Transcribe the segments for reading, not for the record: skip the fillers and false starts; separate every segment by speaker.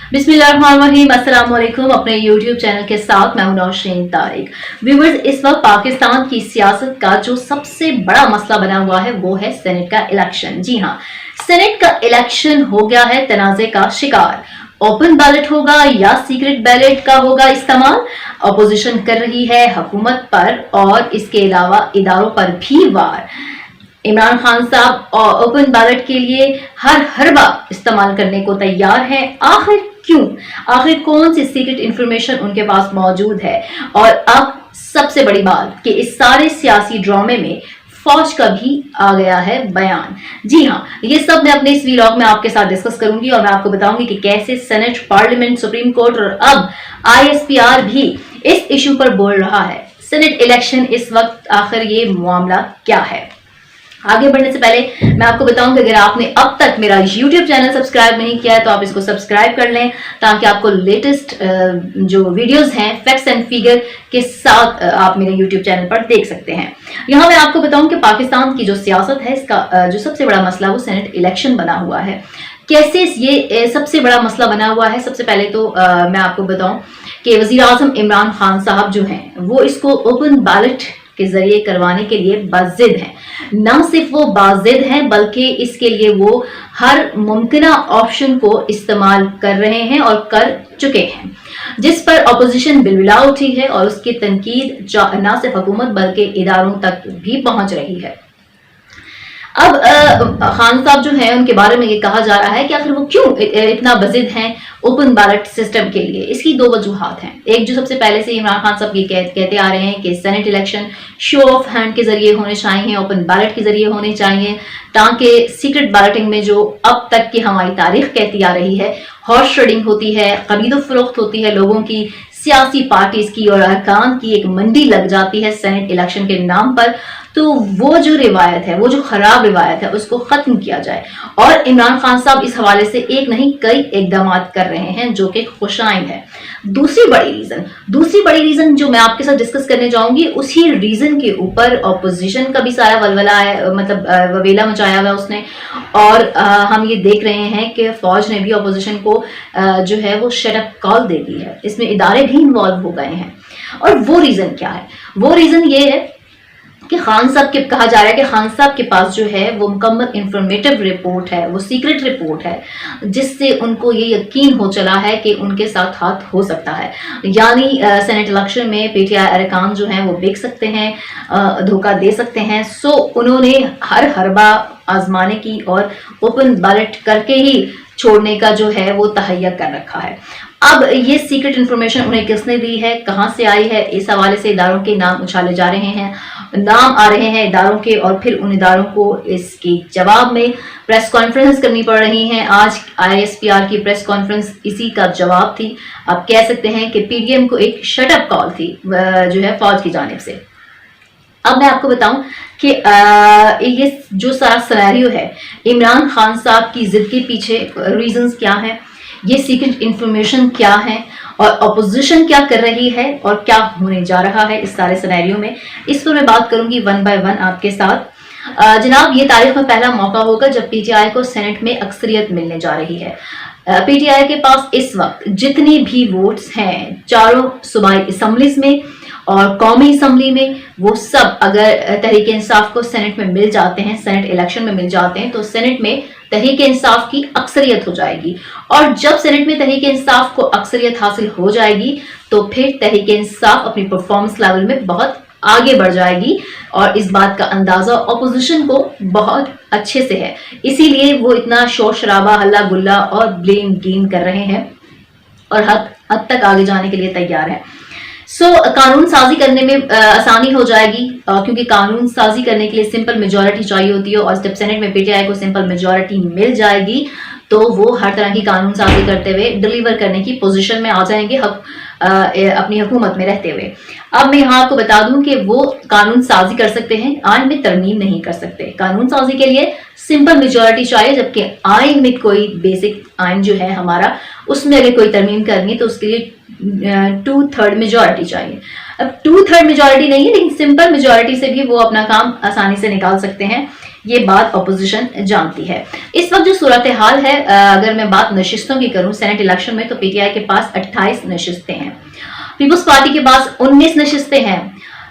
Speaker 1: बिस्मिल्लाहिर्रहमानिर्रहीम, अस्सलाम वालेकुम। अपने यूट्यूब चैनल के साथ मैं हूं नौशीन तारिक। व्यूअर्स, इस वक्त पाकिस्तान की सियासत का जो सबसे बड़ा मसला बना हुआ है वो है सेनेट का इलेक्शन। जी हाँ, सेनेट का इलेक्शन हो गया है तनाज़े का शिकार। ओपन बैलेट होगा या सीक्रेट बैलेट का होगा इस्तेमाल। अपोजिशन कर रही है हुकूमत पर और इसके अलावा इदारों पर भी वार। इमरान खान साहब ओपन बैलेट के लिए हर हरबा इस्तेमाल करने को तैयार हैं। आखिर क्यों? आखिर कौन सी सीक्रेट इंफॉर्मेशन उनके पास मौजूद है? और अब सबसे बड़ी बात कि इस सारे सियासी ड्रामे में फौज का भी आ गया है बयान। जी हाँ, ये सब मैं अपने इस वीलॉग में आपके साथ डिस्कस करूंगी और मैं आपको बताऊंगी कि कैसे सेनेट, पार्लियामेंट, सुप्रीम कोर्ट और अब ISPR भी इस इशू पर बोल रहा है। सेनेट इलेक्शन इस वक्त आखिर ये मामला क्या है? आगे बढ़ने से पहले मैं आपको बताऊं कि अगर आपने अब तक मेरा YouTube चैनल सब्सक्राइब नहीं किया है तो आप इसको सब्सक्राइब कर लें, ताकि आपको लेटेस्ट जो वीडियोस हैं फैक्ट्स एंड फिगर के साथ आप मेरे YouTube चैनल पर देख सकते हैं। यहाँ मैं आपको बताऊं कि पाकिस्तान की जो सियासत है इसका जो सबसे बड़ा मसला वो सेनेट इलेक्शन बना हुआ है। कैसे ये सबसे बड़ा मसला बना हुआ है? सबसे पहले तो मैं आपको बताऊं कि वजीर आजम इमरान खान साहब जो हैं वो इसको ओपन बैलेट के जरिए करवाने के लिए बाजिद हैं। न सिर्फ वो बाजिद हैं बल्कि इसके लिए वो हर मुमकिना ऑप्शन को इस्तेमाल कर रहे हैं और कर चुके हैं, जिस पर अपोजिशन बिलबिला उठी है और उसकी तनकीद न सिर्फ हुकूमत बल्कि इदारों तक भी पहुंच रही है। अब खान साहब जो हैं उनके बारे में ये कहा जा रहा है कि आखिर वो क्यों इतना बजिद हैं ओपन बैलेट सिस्टम के लिए। इसकी दो वजूहात हैं। एक जो सबसे पहले से इमरान खान साहब ये कहते आ रहे हैं कि senate election show off hand के जरिए होने चाहिए, ओपन बैलेट के जरिए होने चाहिए, ताकि सीक्रेट बैलेटिंग में जो अब तक की हमारी तारीख कहती आ रही है, हॉर्स ट्रेडिंग होती है, खरीदो फरोख्त होती है लोगों की, सियासी पार्टीज की और अरकान की एक मंडी लग जाती है सेनेट इलेक्शन के नाम पर, तो वो जो रिवायत है, वो जो खराब रिवायत है, उसको खत्म किया जाए। और इमरान खान साहब इस हवाले से एक नहीं कई इकदाम कर रहे हैं जो कि खुशाइंद है। दूसरी बड़ी रीजन जो मैं आपके साथ डिस्कस करने जाऊंगी, उसी रीजन के ऊपर ऑपोजिशन का भी सारा वलवला है, मतलब ववेला मचाया हुआ उसने। और हम ये देख रहे हैं कि फौज ने भी ऑपोजिशन को जो है वो शट अप कॉल दे दी है। इसमें इदारे भी इन्वॉल्व हो गए हैं। और वो रीजन क्या है? वो रीजन ये है कि खान साहब के कहा जा रहा है कि खान साहब के पास जो है वो मुकम्मल इंफॉर्मेटिव रिपोर्ट है, वो सीक्रेट रिपोर्ट है, जिससे उनको ये यकीन हो चला है कि उनके साथ हाथ हो सकता है। यानी सेनेट इलेक्शन में PTI अरकान जो हैं वो बिक सकते हैं, धोखा दे सकते हैं। सो उन्होंने हर हरबा आजमाने की और ओपन बैलेट करके ही छोड़ने का जो है वो तहैया कर रखा है। अब ये सीक्रेट इंफॉर्मेशन उन्हें किसने दी है, कहां से आई है, इस हवाले से इदारों के नाम उछाले जा रहे हैं, नाम आ रहे हैं इदारों के, और फिर उन इदारों को इसके जवाब में प्रेस कॉन्फ्रेंस करनी पड़ रही हैं। आज ISPR की प्रेस कॉन्फ्रेंस इसी का जवाब थी। आप कह सकते हैं कि PDM को एक शटअप कॉल थी जो है फौज की जानिब से। अब मैं आपको बताऊं कि ये जो सारा सिनेरियो है, इमरान खान साहब की जिद के पीछे रीजंस क्या हैं, ये सीक्रेट इंफॉर्मेशन क्या है और अपोजिशन क्या कर रही है और क्या होने जा रहा है इस सारे सिनेरियो में, इस पर मैं बात करूंगी वन बाय वन आपके साथ। जनाब, ये तारीख में पहला मौका होगा जब PTI को सेनेट में अक्सरियत मिलने जा रही है। PTI के पास इस वक्त जितनी भी वोट्स हैं चारों सूबाई असम्बलीज में और कौमी असम्बली में, वो सब अगर तहरीक इंसाफ को सेनेट में मिल जाते हैं, सेनेट इलेक्शन में मिल जाते हैं, तो सेनेट में तहरीक इंसाफ की अक्सरियत हो जाएगी। और जब सेनेट में तहरीक इंसाफ को अक्सरियत हासिल हो जाएगी तो फिर तहरीक इंसाफ अपनी परफॉर्मेंस लेवल में बहुत आगे बढ़ जाएगी। और इस बात का अंदाजा अपोजिशन को बहुत अच्छे से है, इसीलिए वो इतना शोर शराबा, हल्ला गुल्ला और ब्लेम गेम कर रहे हैं और हद तक आगे जाने के लिए तैयार है। कानून साजी करने में आसानी हो जाएगी, क्योंकि कानून साजी करने के लिए सिंपल मेजॉरिटी चाहिए होती है। और जब सेनेट में PTI को सिंपल मेजॉरिटी मिल जाएगी तो वो हर तरह की कानून साजी करते हुए डिलीवर करने की पोजीशन में आ जाएंगे अपनी हुकूमत में रहते हुए। अब मैं यहाँ आपको बता दूं कि वो कानून साजी कर सकते हैं, आइन में तरमीम नहीं कर सकते। कानून साजी के लिए सिंपल मेजॉरिटी चाहिए, जबकि आइन में कोई बेसिक आइन जो है हमारा, उसमें अगर कोई तरमीम करनी तो उसके लिए 2/3 मेजॉरिटी चाहिए। अब 2/3 मेजॉरिटी नहीं है, लेकिन सिंपल मेजॉरिटी से भी वो अपना काम आसानी से निकाल सकते हैं। یہ بات اپوزیشن جانتی ہے۔ اس وقت جو صورتحال ہے، اگر میں بات نشستوں کی کروں سینٹ الیکشن میں، تو پی ٹی آئی کے پاس 28 نشستیں ہیں، پیپلز پارٹی کے پاس 19 نشستیں ہیں،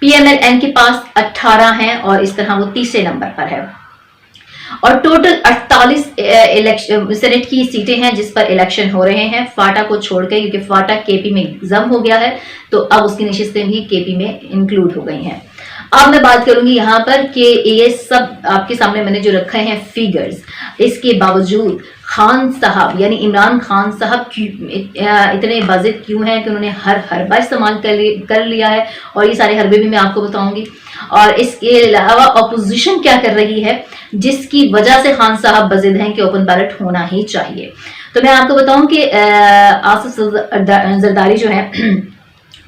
Speaker 1: پی ایم ایل این کے پاس 18 ہیں، اور اس طرح وہ تیسرے نمبر پر ہے، اور ٹوٹل 48 سینٹ کی سیٹیں ہیں جس پر الیکشن ہو رہے ہیں، فاٹا کو چھوڑ کے، کیونکہ فاٹا کے پی میں ضم ہو گیا ہے تو اب اس کی نشستیں بھی کے پی میں انکلوڈ ہو گئی ہیں۔ اب میں بات کروں گی یہاں پر کہ یہ سب آپ کے سامنے میں نے جو رکھے ہیں فیگرز، اس کے باوجود خان صاحب یعنی عمران خان صاحب اتنے باضد کیوں ہیں کہ انہوں نے ہر حربہ استعمال کر لیا ہے، اور یہ سارے حربے بھی میں آپ کو بتاؤں گی، اور اس کے علاوہ اپوزیشن کیا کر رہی ہے جس کی وجہ سے خان صاحب باضد ہیں کہ اوپن بیلٹ ہونا ہی چاہیے۔ تو میں آپ کو بتاؤں کہ آصف زرداری جو ہے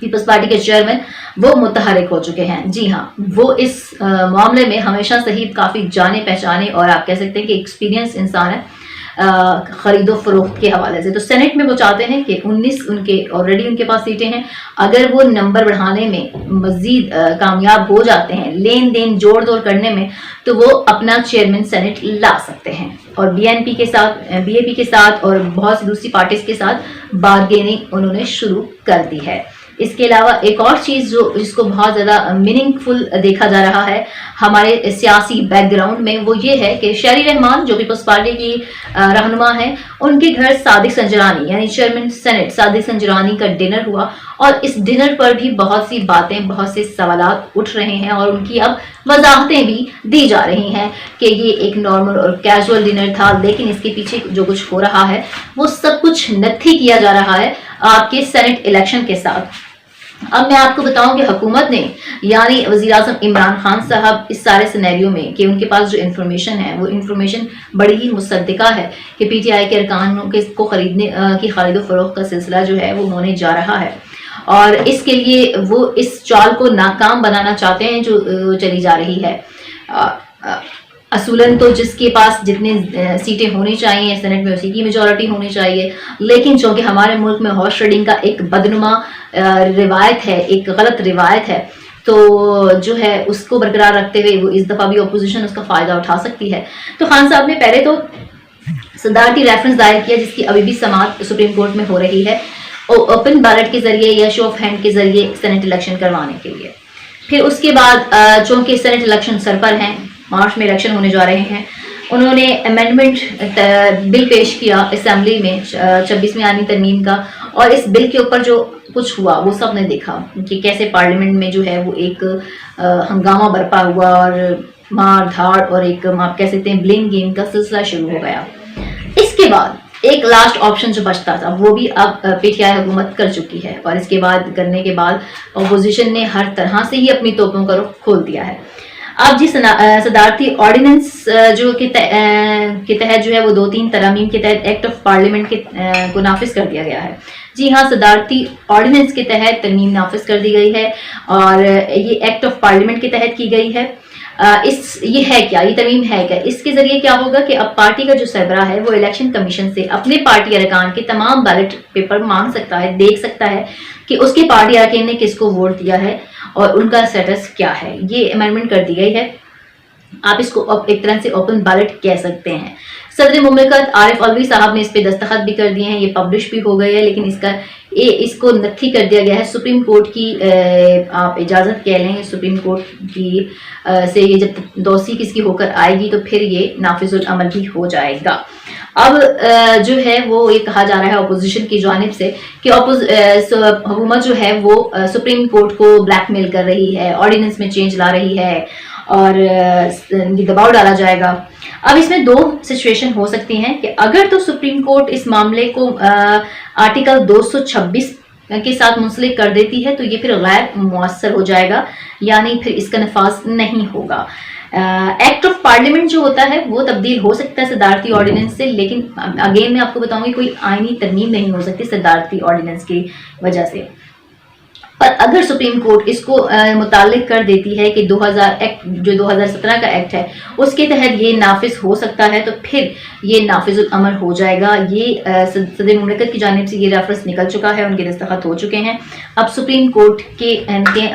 Speaker 1: پیپلز پارٹی کے چیئرمین، وہ متحرک ہو چکے ہیں۔ جی ہاں، وہ اس معاملے میں ہمیشہ سے ہی کافی جانے پہچانے اور آپ کہہ سکتے ہیں کہ ایکسپیرینس انسان ہے خرید و فروخت کے حوالے سے۔ تو سینٹ میں وہ چاہتے ہیں کہ 19 آلریڈی ان کے پاس سیٹیں ہیں، اگر وہ نمبر بڑھانے میں مزید کامیاب ہو جاتے ہیں، لین دین جوڑ توڑ کرنے میں، تو وہ اپنا چیئرمین سینٹ لا سکتے ہیں، اور بی این پی کے ساتھ، بی اے پی کے ساتھ اور بہت سی دوسری پارٹیز کے ساتھ بارگیننگ انہوں نے شروع کر دی ہے۔ اس کے علاوہ ایک اور چیز جس کو بہت زیادہ میننگ فل دیکھا جا رہا ہے ہمارے سیاسی بیک گراؤنڈ میں، وہ یہ ہے کہ شہری رحمان جو پیپلز پارٹی کی رہنما ہیں، ان کے گھر صادق سنجرانی یعنی چیئرمین سینٹ صادق سنجرانی کا ڈنر ہوا، اور اس ڈنر پر بھی بہت سی باتیں، بہت سے سوالات اٹھ رہے ہیں، اور ان کی اب وضاحتیں بھی دی جا رہی ہیں کہ یہ ایک نارمل اور کیجول ڈنر تھا، لیکن اس کے پیچھے جو کچھ ہو رہا ہے وہ سب کچھ نتھی کیا جا رہا ہے آپ کے سینٹ الیکشن کے ساتھ۔ اب میں آپ کو بتاؤں کہ حکومت نے یعنی وزیر اعظم عمران خان صاحب اس سارے سینیریو میں کہ ان کے پاس جو انفارمیشن ہے وہ انفارمیشن بڑی ہی مصدقہ ہے کہ پی ٹی آئی کے ارکان کو خریدنے کی خرید و فروخت کا سلسلہ جو ہے وہ ہونے جا رہا ہے، اور اس کے لیے وہ اس چال کو ناکام بنانا چاہتے ہیں جو چلی جا رہی ہے۔ اصولاً تو جس کے پاس جتنے سیٹیں ہونی چاہیے سینٹ میں اسی کی میجورٹی ہونی چاہیے، لیکن چونکہ ہمارے ملک میں ہارس ریڈنگ کا ایک بدنما روایت ہے، ایک غلط روایت ہے، تو جو ہے اس کو برقرار رکھتے ہوئے وہ اس دفعہ بھی اپوزیشن اس کا فائدہ اٹھا سکتی ہے۔ تو خان صاحب نے پہلے تو صدارتی ریفرنس دائر کیا جس کی ابھی بھی سماعت سپریم کورٹ میں ہو رہی ہے، اوپن بیلٹ کے ذریعے یا شو آف ہینڈ کے ذریعے سینٹ الیکشن کروانے کے لیے۔ پھر اس کے بعد چونکہ سینٹ الیکشن سر پر ہیں، مارچ میں الیکشن ہونے جا رہے ہیں، انہوں نے امینڈمنٹ بل پیش کیا اسمبلی میں 26ویں آئینی ترمیم کا، اور اس بل کے اوپر جو کچھ ہوا وہ سب نے دیکھا کہ کیسے پارلیمنٹ میں جو ہے وہ ایک ہنگامہ برپا ہوا، اور مار دھاڑ اور ایک آپ کہہ سکتے ہیں بلیم گیم کا سلسلہ شروع ہو گیا۔ اس کے بعد ایک لاسٹ آپشن جو بچتا تھا وہ بھی اب پی ٹی آئی حکومت کر چکی ہے، اور اس کے بعد کرنے کے بعد اپوزیشن نے ہر طرح سے ہی اپنی توپوں کا رخ کھول دیا ہے۔ اب جی صدارتی آرڈیننس جو کے تحت جو ہے وہ 2-3 ترامیم کے تحت ایکٹ آف پارلیمنٹ کو نافذ کر دیا گیا ہے۔ جی ہاں، صدارتی آرڈیننس کے تحت ترمیم نافذ کر دی گئی ہے، اور یہ ایکٹ آف پارلیمنٹ کے تحت کی گئی ہے۔ یہ ہے کیا، یہ ترمیم ہے کیا؟ اس کے ذریعے کیا ہوگا کہ اب پارٹی کا جو سربراہ ہے وہ الیکشن کمیشن سے اپنے پارٹی ارکان کے تمام بیلٹ پیپر مانگ سکتا ہے، دیکھ سکتا ہے کہ اس کے پارٹی ارکان نے کس کو ووٹ دیا ہے اور ان کا سٹیٹس کیا ہے۔ یہ امینڈمنٹ کر دی گئی ہے، آپ اس کو ایک طرح سے اوپن بیلٹ کہہ سکتے ہیں۔ صدر مملکت عارف علوی صاحب نے اس پہ دستخط بھی کر دیے ہیں، یہ پبلش بھی ہو گئی ہے، لیکن اس کو نتھی کر دیا گیا ہے سپریم کورٹ کی آپ اجازت کہہ لیں، سپریم کورٹ کی سے یہ جب توثیق اس کی ہو کر آئے گی تو پھر یہ نافذ العمل بھی ہو جائے گا۔ اب جو ہے وہ یہ کہا جا رہا ہے اپوزیشن کی جانب سے کہ حکومت جو ہے وہ سپریم کورٹ کو بلیک میل کر رہی ہے، آرڈیننس میں چینج لا رہی ہے، اور دباؤ ڈالا جائے گا۔ اب اس میں 2 سچویشن ہو سکتی ہیں کہ اگر تو سپریم کورٹ اس معاملے کو آرٹیکل 226 کے ساتھ منسلک کر دیتی ہے تو یہ پھر غیر مؤثر ہو جائے گا، یعنی پھر اس کا نفاذ نہیں ہوگا۔ ایکٹ آف پارلیمنٹ جو ہوتا ہے وہ تبدیل ہو سکتا ہے صدارتی آرڈیننس سے، لیکن اگین میں آپ کو بتاؤں گی کوئی آئینی ترمیم نہیں ہو سکتی صدارتی آرڈیننس کی وجہ سے۔ पर अगर सुप्रीम कोर्ट इसको मुतालिक कर देती है कि 2000 एक्ट जो 2017 का एक्ट है उसके तहत ये नाफिज हो सकता है, तो फिर ये नाफिजुल अमल हो जाएगा। ये सदर मुमलिकत की जानिब से ये रेफरेंस निकल चुका है, उनके दस्तखत हो चुके हैं। अब सुप्रीम कोर्ट के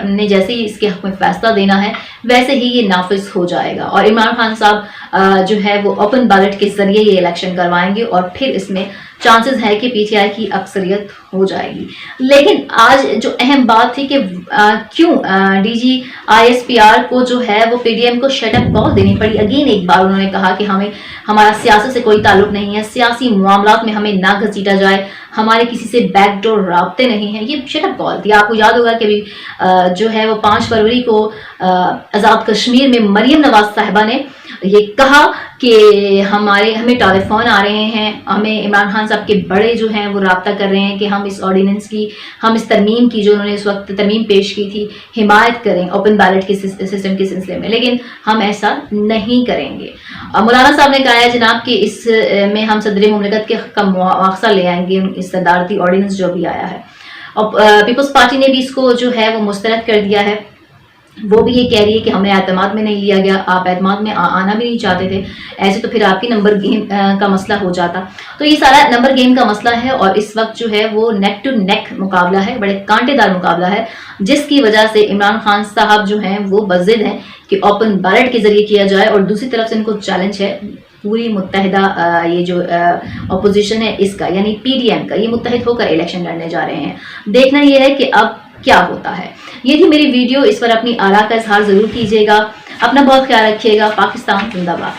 Speaker 1: ने जैसे ही इसके हक़ में फैसला देना है वैसे ही ये नाफिज हो जाएगा और इमरान खान साहब जो है वो ओपन बैलेट के जरिए ये इलेक्शन करवाएंगे और फिर इसमें चांसेस है कि पीटीआई की अक्सरियत हो जाएगी। लेकिन आज जो अहम बात थी कि क्यों डीजी आईएसपीआर को जो है वो पीडीएम को शट अप कॉल देनी पड़ी। अगेन एक बार उन्होंने कहा कि हमारा सियासत से कोई ताल्लुक नहीं है, सियासी मामलात में हमें ना घसीटा जाए, हमारे किसी से बैकडोर राब्ते नहीं है। ये शट अप कॉल थी। आपको याद होगा कि अभी जो है वो 5 फरवरी को आज़ाद कश्मीर में मरियम नवाज साहिबा ने ये कहा कि हमें टेलीफोन आ रहे हैं, हमें इमरान खान साहब के बड़े जो हैं वो राब्ता कर रहे हैं कि हम इस ऑर्डिनेंस की, हम इस तरमीम की जो उन्होंने इस वक्त तरमीम पेश की थी हिमायत करें ओपन बैलेट के सिस्टम के सिलसिले में, लेकिन हम ऐसा नहीं करेंगे। मौलाना साहब ने कहा है जनाब कि इस में हम सदर मुमलिकत के का मुआवजा ले आएंगे इस सदारती ऑर्डिनेंस जो भी आया है। और पीपल्स पार्टी ने भी इसको जो है वो मुस्तरद कर दिया है। वो भी ये कह रही है कि हमें एतमाद में नहीं लिया गया, आप एतमाद में आना भी नहीं चाहते थे, ऐसे तो फिर आपकी नंबर गेम का मसला हो जाता। तो ये सारा नंबर गेम का मसला है और इस वक्त जो है वो नेक टू नेक मुकाबला है, बड़े कांटेदार मुकाबला है, जिसकी वजह से इमरान खान साहब जो हैं वो बज़िद हैं कि ओपन बैलेट के जरिए किया जाए और दूसरी तरफ से इनको चैलेंज है पूरी मुत्तहिदा ये जो अपोजिशन है इसका, यानी पीडीएम का, ये मुत्तहिद होकर इलेक्शन लड़ने जा रहे हैं। देखना ये है कि अब क्या होता है। ये थी मेरी वीडियो, इस पर अपनी आरा का इजहार जरूर कीजिएगा। अपना बहुत ख्याल रखिएगा। पाकिस्तान जिंदाबाद।